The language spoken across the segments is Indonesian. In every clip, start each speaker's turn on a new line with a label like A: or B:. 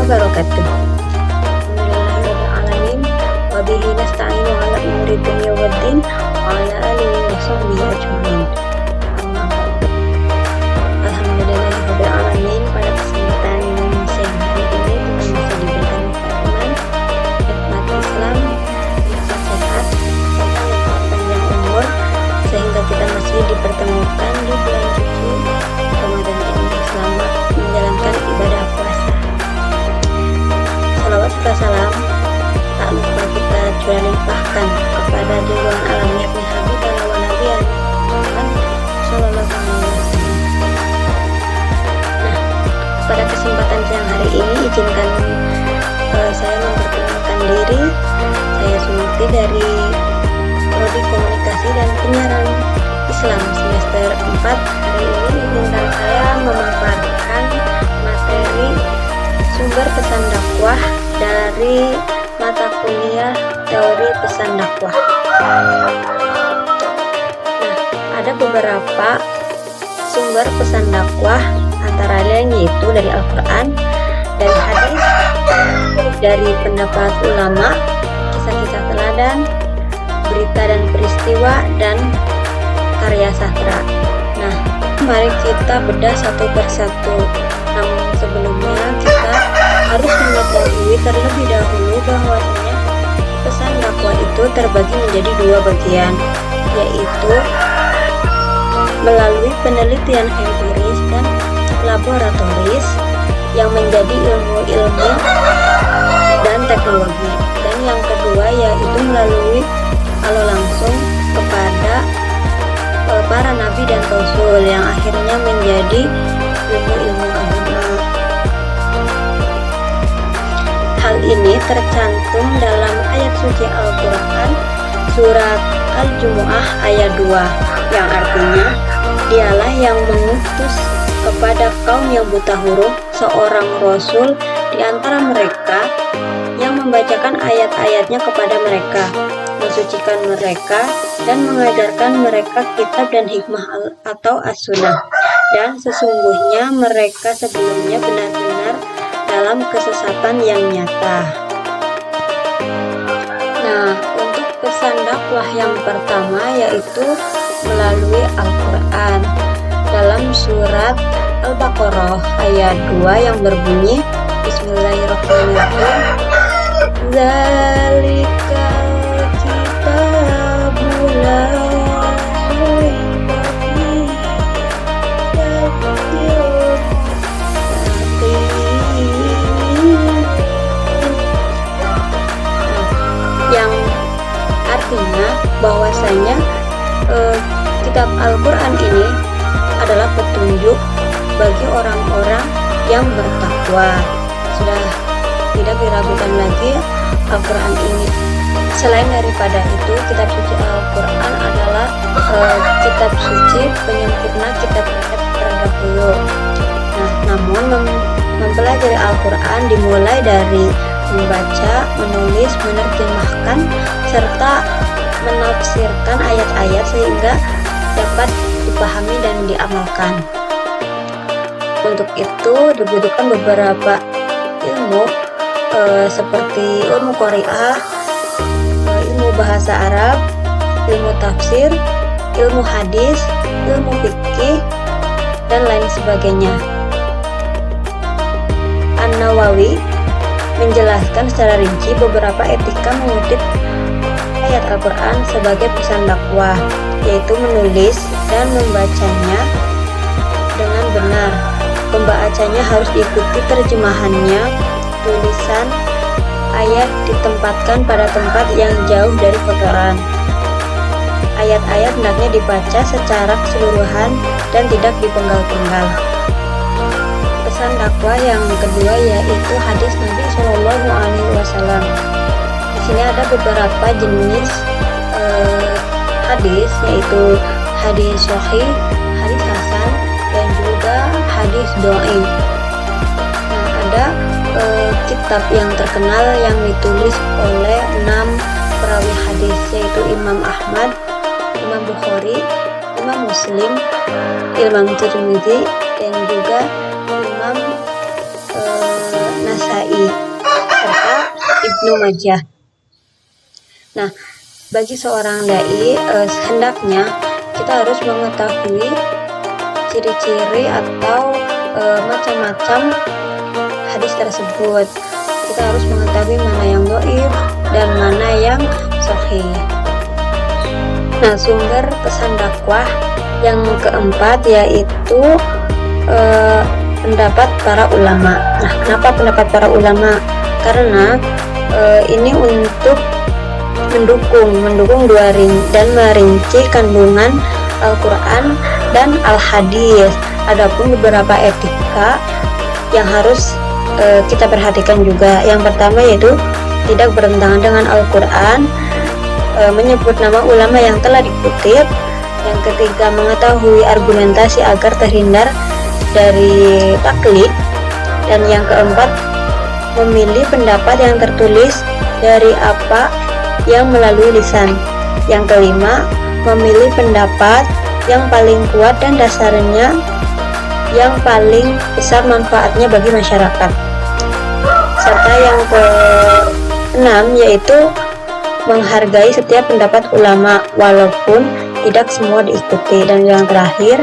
A: wabarakatuh. Alhamdulillahirrahmanirrahim. Wabihi nasta'inu ala umuri dunya waddin wa ala alihi wa sahbihi ajma'in. Alhamdulillahirrahmanirrahim. Pada kesempatan siang hari ini kita masih diberikan nikmat Islam, nikmat sehat, serta nikmat panjang umur, sehingga kita masih dipertemukan di bulan suci Ramadan ini selamat menjalankan ibadah puasa. Salawat serta salam tak lupa kita curah limpahkan kepada junjungan alam yakni Habib wa Nabi Muhammad sallallahu alaihi wasallam. Nah, pada kesempatan siang hari ini izinkan saya memperkenalkan diri. Saya Sunuti dari Prodi Komunikasi dan Penyiaran Islam semester 4. Hari ini izinkan saya memaparkan materi sumber pesan dakwah dari mata kuliah teori pesan dakwah. Nah, ada beberapa sumber pesan dakwah, antara lain yaitu dari Al-Quran, dari hadis, dari pendapat ulama, kisah-kisah teladan, berita dan peristiwa, dan karya sastra. Nah, mari kita bedah satu persatu. Namun sebelumnya kita harus mengetahui terlebih dahulu bahwasanya pesan dakwah itu terbagi menjadi dua bagian, yaitu melalui penelitian empiris dan laboratoris yang menjadi ilmu-ilmu dan teknologi, dan yang kedua yaitu melalui halo langsung kepada para nabi dan rasul yang akhirnya menjadi ilmu-ilmu agama. Hal ini tercantum dalam ayat suci Al-Quran surat Al-Jumu'ah ayat 2 yang artinya, dialah yang mengutus kepada kaum yang buta huruf seorang rasul di antara mereka yang membacakan ayat-ayatnya kepada mereka, mensucikan mereka, dan mengajarkan mereka kitab dan hikmah atau as-sunnah. Dan sesungguhnya mereka sebelumnya benar-benar dalam kesesatan yang nyata. Nah, untuk pesan dakwah yang pertama yaitu melalui Al-Quran dalam surat Al-Baqarah ayat 2 yang berbunyi, Bismillahirrahmanirrahim, Zalikal kitabul la raiba fihi yang artinya bahwasanya kitab Al-Quran ini adalah petunjuk bagi orang-orang yang bertakwa. Sudah tidak diragukan lagi Al-Quran ini. Selain daripada itu, kitab suci Al-Quran adalah kitab suci penyempurna kitab-kitab terdahulu. Nah, namun mempelajari Al-Quran dimulai dari membaca, menulis, menerjemahkan, serta menafsirkan ayat-ayat sehingga dapat dipahami dan diamalkan. Untuk itu dibutuhkan beberapa ilmu seperti ilmu Qari'ah, ilmu bahasa Arab, ilmu tafsir, ilmu hadis, ilmu fikih, dan lain sebagainya. An-Nawawi menjelaskan secara rinci beberapa etika mengutip ayat Al-Quran sebagai pesan dakwah, yaitu menulis dan membacanya dengan benar. Pembacanya harus diikuti terjemahannya. Tulisan ayat ditempatkan pada tempat yang jauh dari kotoran. Ayat-ayat hendaknya dibaca secara keseluruhan dan tidak dipenggal-penggal. Pesan dakwah yang kedua yaitu hadis Nabi Shallallahu Alaihi Wasallam. Di sini ada beberapa jenis hadis, yaitu hadis sahih, hadis hasan, dan juga hadis dhaif. Nah, ada kitab yang terkenal yang ditulis oleh 6 perawi hadis, yaitu Imam Ahmad, Imam Bukhari, Imam Muslim, Imam Tirmidzi, dan juga Imam Nasai. Tirmidzi serta Ibnu Majah. Nah, bagi seorang dai hendaknya kita harus mengetahui ciri-ciri atau macam-macam hadis tersebut. Kita harus mengetahui mana yang dhaif dan mana yang sahih. Nah, sumber pesan dakwah yang keempat yaitu pendapat para ulama. Nah, kenapa pendapat para ulama? Karena ini untuk mendukung dan merinci kandungan Al-Quran dan Al-Hadis. Adapun beberapa etika yang harus kita perhatikan juga. Yang pertama yaitu tidak bertentangan dengan Al-Quran, menyebut nama ulama yang telah dikutip. Yang ketiga, mengetahui argumentasi agar terhindar dari taklid. Dan yang keempat, memilih pendapat yang tertulis dari apa yang melalui lisan. Yang kelima, memilih pendapat yang paling kuat dan dasarnya yang paling besar manfaatnya bagi masyarakat. Serta yang keenam yaitu menghargai setiap pendapat ulama walaupun tidak semua diikuti. Dan yang terakhir,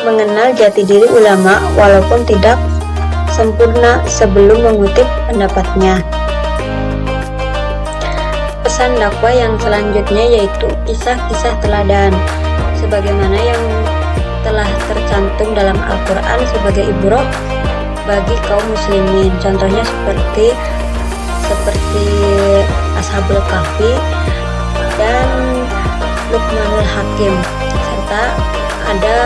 A: mengenal jati diri ulama walaupun tidak sempurna sebelum mengutip pendapatnya. Pesan dakwah yang selanjutnya yaitu kisah-kisah teladan sebagaimana yang telah tercantum dalam Al-Quran sebagai ibrah bagi kaum muslimin. Contohnya seperti Ashabul Kahfi dan Luqmanul Hakim, serta ada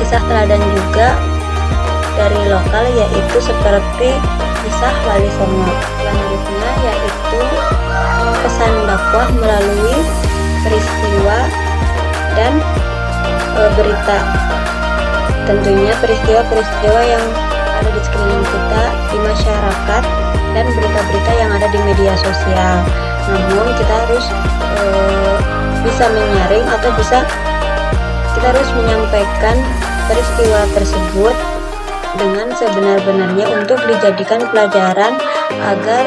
A: kisah teladan juga dari lokal yaitu seperti kisah Wali Songo. Selanjutnya yaitu pesan dakwah melalui peristiwa dan berita. Tentunya peristiwa-peristiwa yang ada di sekeliling kita, di masyarakat, dan berita-berita yang ada di media sosial. Namun kita harus bisa menyaring atau kita harus menyampaikan peristiwa tersebut dengan sebenar-benarnya untuk dijadikan pelajaran agar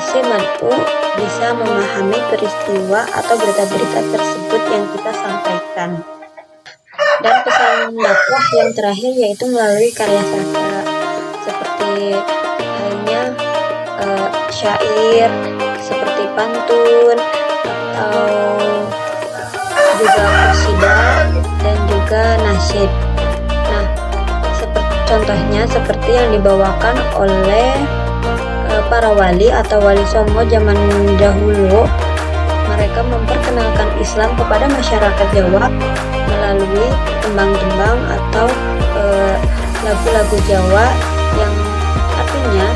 A: si mad'u bisa memahami peristiwa atau berita-berita tersebut yang kita sampaikan. Dan pesan dakwah yang terakhir yaitu melalui karya sastra seperti halnya syair, seperti pantun atau juga qasidah dan juga nasyid. Nah, contohnya seperti yang dibawakan oleh para wali atau wali songo zaman dahulu. Mereka memperkenalkan Islam kepada masyarakat Jawa melalui tembang-tembang atau lagu-lagu Jawa yang artinya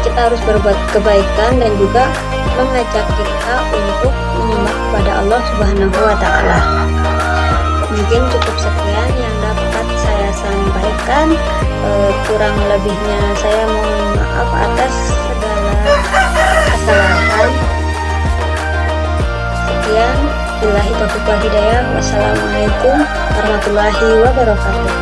A: kita harus berbuat kebaikan dan juga mengajak kita untuk menyembah kepada Allah Subhanahu wa Ta'ala. Mungkin cukup sekian yang dapat saya sampaikan. Kurang lebihnya saya mohon maaf atas segala kesalahan. Sekian, billahi taufiq wal hidayah. Wassalamualaikum warahmatullahi wabarakatuh.